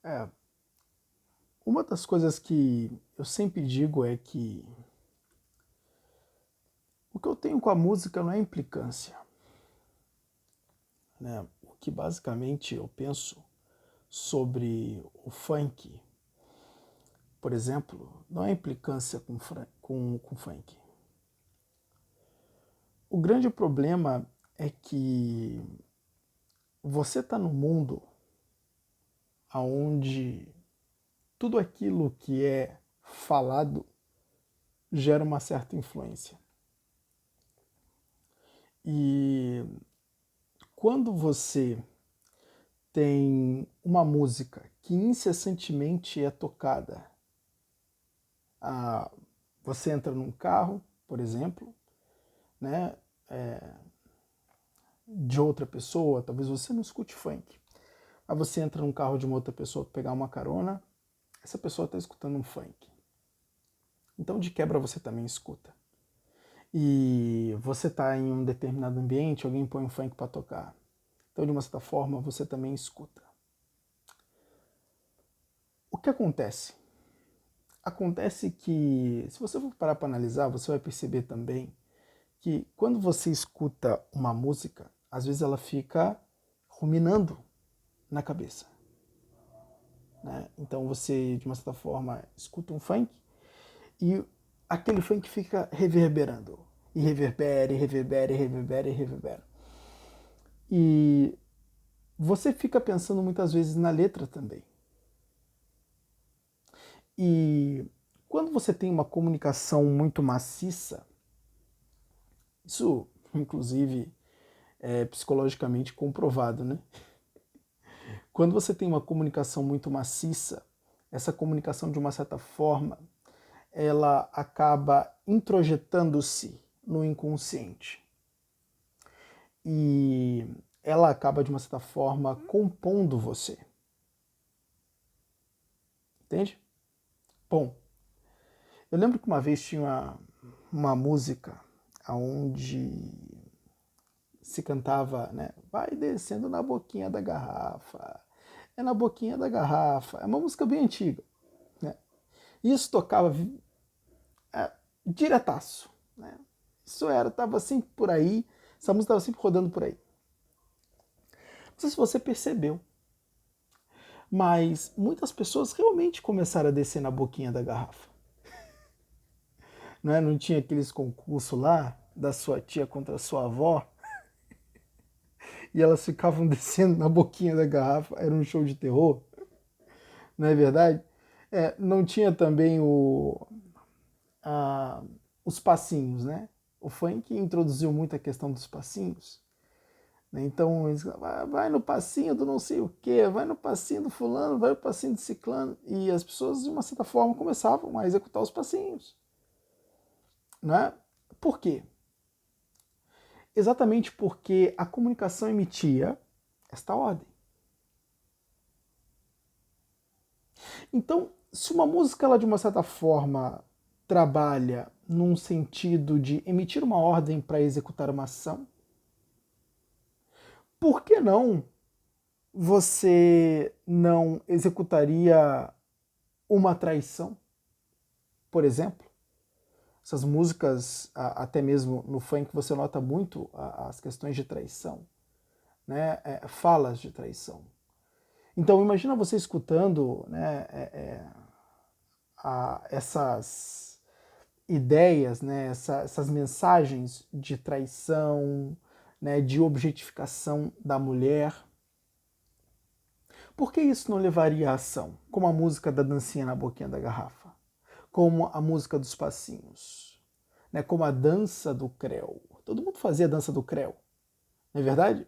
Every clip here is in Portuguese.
É, uma das coisas que eu sempre digo é que o que eu tenho com a música não é implicância, né? O que basicamente eu penso sobre o funk, por exemplo, não é implicância com funk. O grande problema é que você está num mundo onde tudo aquilo que é falado gera uma certa influência. E quando você tem uma música que incessantemente é tocada, você entra num carro, por exemplo, né, de outra pessoa, talvez você não escute funk, mas você entra num carro de uma outra pessoa para pegar uma carona, essa pessoa está escutando um funk. Então, de quebra, você também escuta. E você está em um determinado ambiente, alguém põe um funk para tocar. Então, de uma certa forma, você também escuta. O que acontece? Acontece que, se você for parar para analisar, você vai perceber também que quando você escuta uma música, às vezes ela fica ruminando na cabeça, né? Então você, de uma certa forma, escuta um funk e aquele funk fica reverberando. E reverbera, e reverbera, e reverbera, e reverbera. E você fica pensando muitas vezes na letra também. E quando você tem uma comunicação muito maciça, isso inclusive é psicologicamente comprovado, né? Quando você tem uma comunicação muito maciça, essa comunicação de uma certa forma, ela acaba introjetando-se no inconsciente. E ela acaba, de uma certa forma, compondo você. Entende? Bom, eu lembro que uma vez tinha uma música onde se cantava, né? Vai descendo na boquinha da garrafa. É na boquinha da garrafa. É uma música bem antiga, né? Isso tocava diretaço, né? Isso estava sempre por aí, essa música estava sempre rodando por aí. Não sei se você percebeu, mas muitas pessoas realmente começaram a descer na boquinha da garrafa. Não, não tinha aqueles concursos lá da sua tia contra a sua avó? E elas ficavam descendo na boquinha da garrafa, era um show de terror, não é verdade? Não tinha também a, os passinhos, né? O funk introduziu muito a questão dos passinhos. Né? Então, eles vai no passinho do não sei o que, vai no passinho do fulano, vai no passinho do ciclano. E as pessoas, de uma certa forma, começavam a executar os passinhos. Né? Por quê? Exatamente porque a comunicação emitia esta ordem. Então, se uma música, ela de uma certa forma, trabalha num sentido de emitir uma ordem para executar uma ação, por que não você não executaria uma traição, por exemplo? Essas músicas, até mesmo no funk, você nota muito as questões de traição, né? Falas de traição. Então imagina você escutando, né, essas ideias, né, essas mensagens de traição, né, de objetificação da mulher. Por que isso não levaria à ação? Como a música da dancinha na boquinha da garrafa, como a música dos passinhos, né, como a dança do creu. Todo mundo fazia a dança do creu, não é verdade?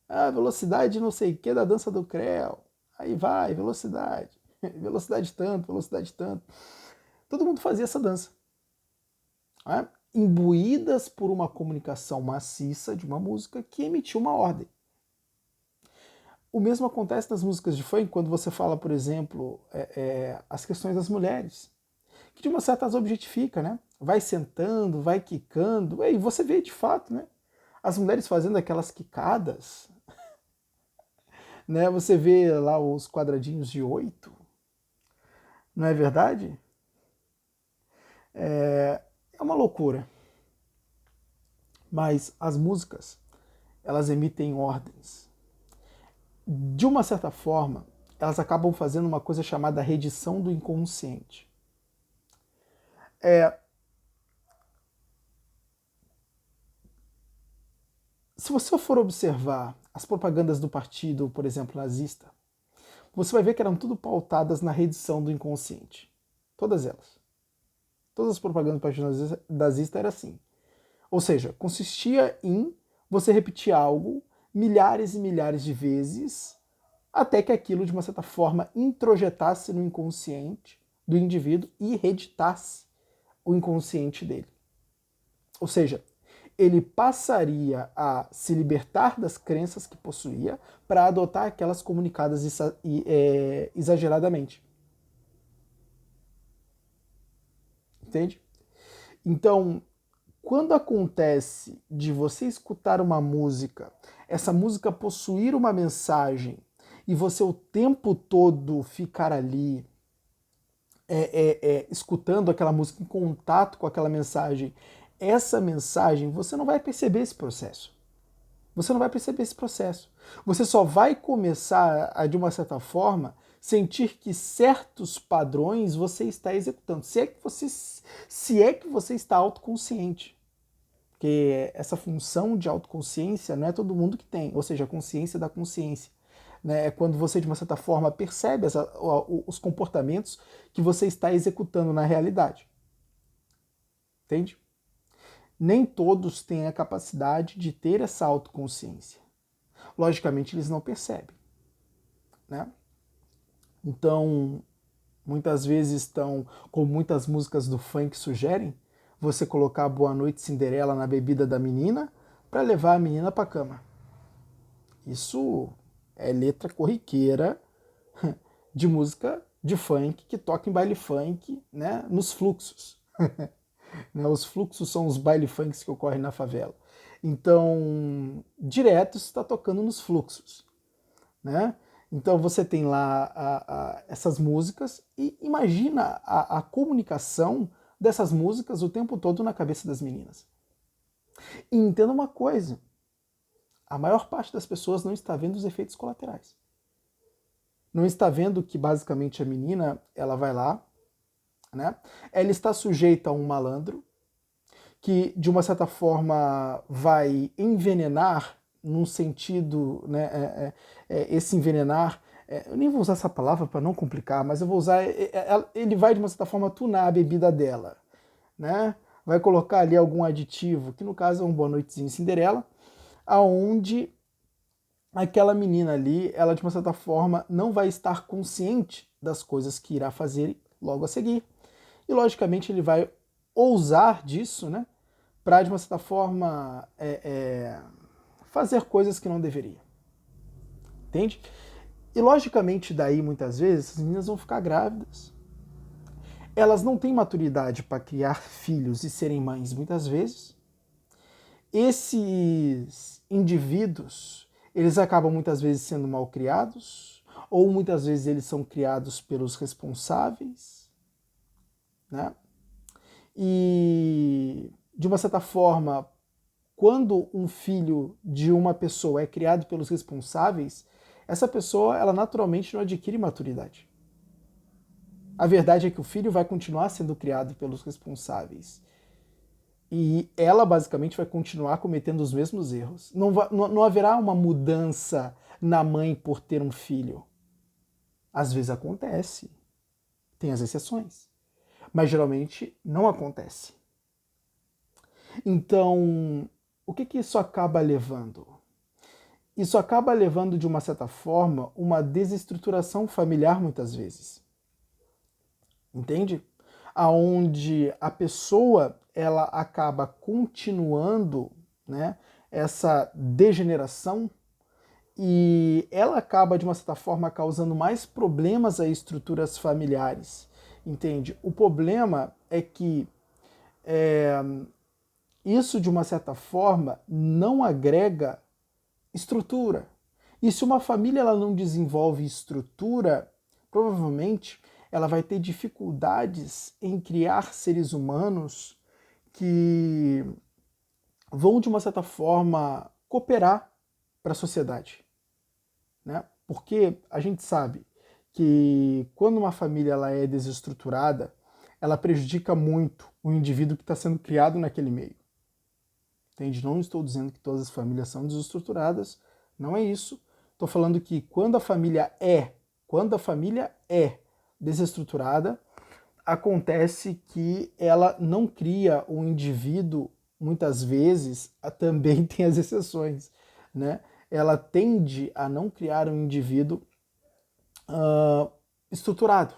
Ah, velocidade não sei o que da dança do creu. Aí vai, velocidade. Velocidade tanto, velocidade tanto. Todo mundo fazia essa dança. Né? Imbuídas por uma comunicação maciça de uma música que emitiu uma ordem. O mesmo acontece nas músicas de funk, quando você fala, por exemplo, as questões das mulheres, que de uma certa as objetifica, né? Vai sentando, vai quicando, e você vê de fato, né? As mulheres fazendo aquelas quicadas, Né? Você vê lá os quadradinhos de 8, não é verdade? É uma loucura. Mas as músicas, elas emitem ordens. De uma certa forma, elas acabam fazendo uma coisa chamada redição do inconsciente. Se você for observar as propagandas do partido, por exemplo, nazista, você vai ver que eram tudo pautadas na redição do inconsciente. Todas elas. Todas as propagandas do partido nazista eram assim. Ou seja, consistia em você repetir algo milhares e milhares de vezes até que aquilo, de uma certa forma, introjetasse no inconsciente do indivíduo e reeditasse o inconsciente dele. Ou seja, ele passaria a se libertar das crenças que possuía para adotar aquelas comunicadas exageradamente. Entende? Então, quando acontece de você escutar uma música, essa música possuir uma mensagem e você o tempo todo ficar ali escutando aquela música, em contato com aquela mensagem, essa mensagem, você não vai perceber esse processo. Você não vai perceber esse processo. Você só vai começar a, de uma certa forma, sentir que certos padrões você está executando. Se é que você está autoconsciente. Porque essa função de autoconsciência não é todo mundo que tem, ou seja, a consciência da consciência. Né? É quando você, de uma certa forma, percebe os comportamentos que você está executando na realidade. Entende? Nem todos têm a capacidade de ter essa autoconsciência. Logicamente, eles não percebem. Né? Então, muitas vezes estão, como muitas músicas do funk sugerem, você colocar Boa Noite Cinderela na bebida da menina para levar a menina para a cama. Isso é letra corriqueira de música de funk que toca em baile funk, né, nos fluxos. Os fluxos são os baile funks que ocorrem na favela. Então, direto está tocando nos fluxos. Né? Então você tem lá essas músicas e imagina a comunicação dessas músicas o tempo todo na cabeça das meninas. E entenda uma coisa, a maior parte das pessoas não está vendo os efeitos colaterais. Não está vendo que basicamente a menina, ela vai lá, né? Ela está sujeita a um malandro que de uma certa forma vai envenenar num sentido, né, esse envenenar, eu nem vou usar essa palavra para não complicar, mas eu vou usar, ele vai de uma certa forma tunar a bebida dela, né? Vai colocar ali algum aditivo, que no caso é um Boa Noitezinho Cinderela, aonde aquela menina ali, ela de uma certa forma não vai estar consciente das coisas que irá fazer logo a seguir. E logicamente ele vai ousar disso, né? Para de uma certa forma fazer coisas que não deveria. Entende? E logicamente daí muitas vezes as meninas vão ficar grávidas. Elas não têm maturidade para criar filhos e serem mães muitas vezes. Esses indivíduos, eles acabam muitas vezes sendo mal criados, ou muitas vezes eles são criados pelos responsáveis, né? E de uma certa forma, quando um filho de uma pessoa é criado pelos responsáveis, essa pessoa, ela naturalmente não adquire maturidade. A verdade é que o filho vai continuar sendo criado pelos responsáveis. E ela basicamente vai continuar cometendo os mesmos erros. Não haverá uma mudança na mãe por ter um filho. Às vezes acontece, tem as exceções, mas geralmente não acontece. Então, o que isso acaba levando? Isso acaba levando, de uma certa forma, uma desestruturação familiar muitas vezes. Entende? Aonde a pessoa ela acaba continuando, né, essa degeneração e ela acaba, de uma certa forma, causando mais problemas a estruturas familiares. Entende? O problema é que isso, de uma certa forma, não agrega estrutura. E se uma família ela não desenvolve estrutura, provavelmente ela vai ter dificuldades em criar seres humanos que vão, de uma certa forma, cooperar para a sociedade, né? Porque a gente sabe que quando uma família ela é desestruturada, ela prejudica muito o indivíduo que está sendo criado naquele meio. Entende? Não estou dizendo que todas as famílias são desestruturadas, não é isso. Estou falando que quando a família é desestruturada, acontece que ela não cria um indivíduo, muitas vezes, também tem as exceções, né? Ela tende a não criar um indivíduo estruturado,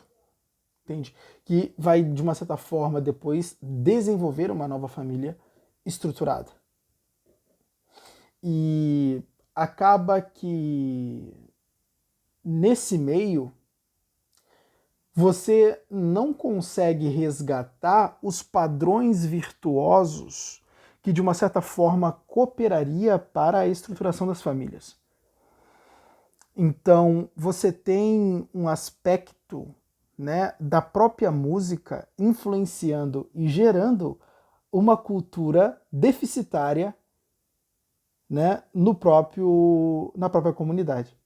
entende? Que vai, de uma certa forma, depois desenvolver uma nova família estruturada. E acaba que nesse meio você não consegue resgatar os padrões virtuosos que de uma certa forma cooperaria para a estruturação das famílias. Então você tem um aspecto, né, da própria música influenciando e gerando uma cultura deficitária, né, na própria comunidade.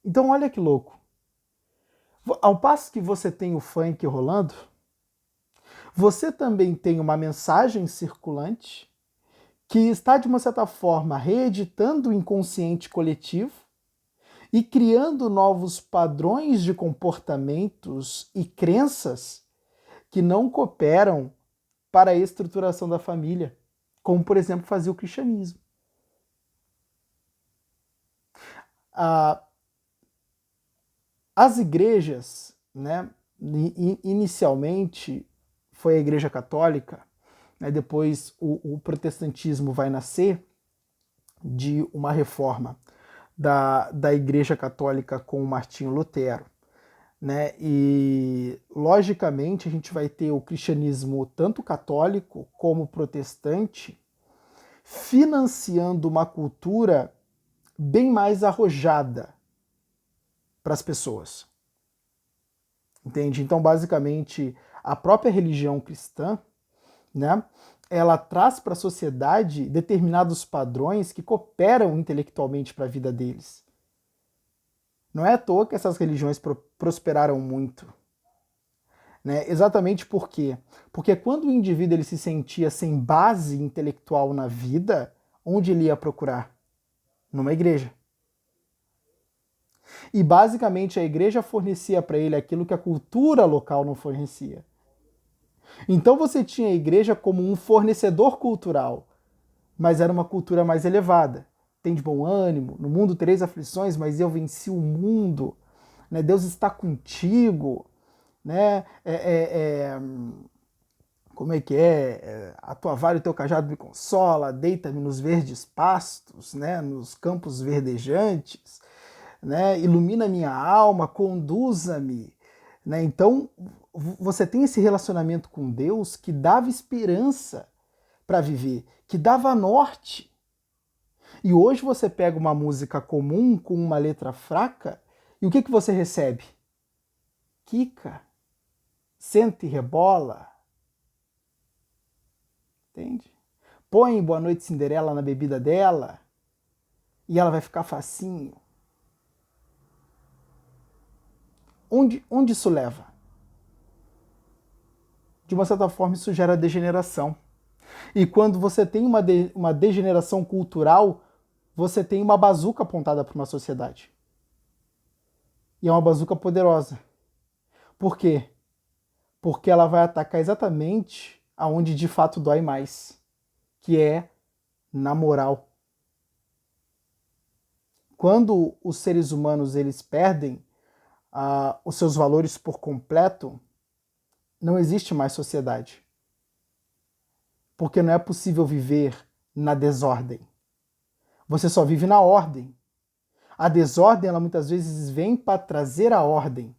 Então olha que louco. Ao passo que você tem o funk rolando, você também tem uma mensagem circulante que está, de uma certa forma, reeditando o inconsciente coletivo e criando novos padrões de comportamentos e crenças que não cooperam para a estruturação da família, como, por exemplo, fazia o cristianismo. As igrejas, né, inicialmente foi a Igreja Católica, né, depois o protestantismo vai nascer de uma reforma da Igreja Católica com Martinho Lutero, né, e logicamente a gente vai ter o cristianismo tanto católico como protestante financiando uma cultura bem mais arrojada para as pessoas. Entende? Então, basicamente, a própria religião cristã, né, ela traz para a sociedade determinados padrões que cooperam intelectualmente para a vida deles. Não é à toa que essas religiões prosperaram muito. Né? Exatamente por quê? Porque quando o indivíduo ele se sentia sem base intelectual na vida, onde ele ia procurar? Numa igreja. E basicamente a igreja fornecia para ele aquilo que a cultura local não fornecia. Então você tinha a igreja como um fornecedor cultural, mas era uma cultura mais elevada. Tem de bom ânimo, no mundo tereis aflições, mas eu venci o mundo. Né? Deus está contigo. Né? Como é que é? A tua vara e o teu cajado me consola, deita-me nos verdes pastos, né? Nos campos verdejantes. Né? Ilumina minha alma, conduza-me. Né? Então, você tem esse relacionamento com Deus que dava esperança para viver, que dava norte. E hoje você pega uma música comum com uma letra fraca e o que você recebe? Quica, senta e rebola. Entende? Põe Boa Noite Cinderela na bebida dela e ela vai ficar facinho. Onde isso leva? De uma certa forma, isso gera degeneração. E quando você tem uma degeneração cultural, você tem uma bazuca apontada para uma sociedade. E é uma bazuca poderosa. Por quê? Porque ela vai atacar exatamente aonde de fato dói mais, que é na moral. Quando os seres humanos eles perdem os seus valores por completo, não existe mais sociedade. Porque não é possível viver na desordem. Você só vive na ordem. A desordem, ela muitas vezes vem para trazer a ordem.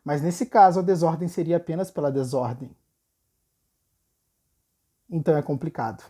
Mas nesse caso, a desordem seria apenas pela desordem. Então é complicado.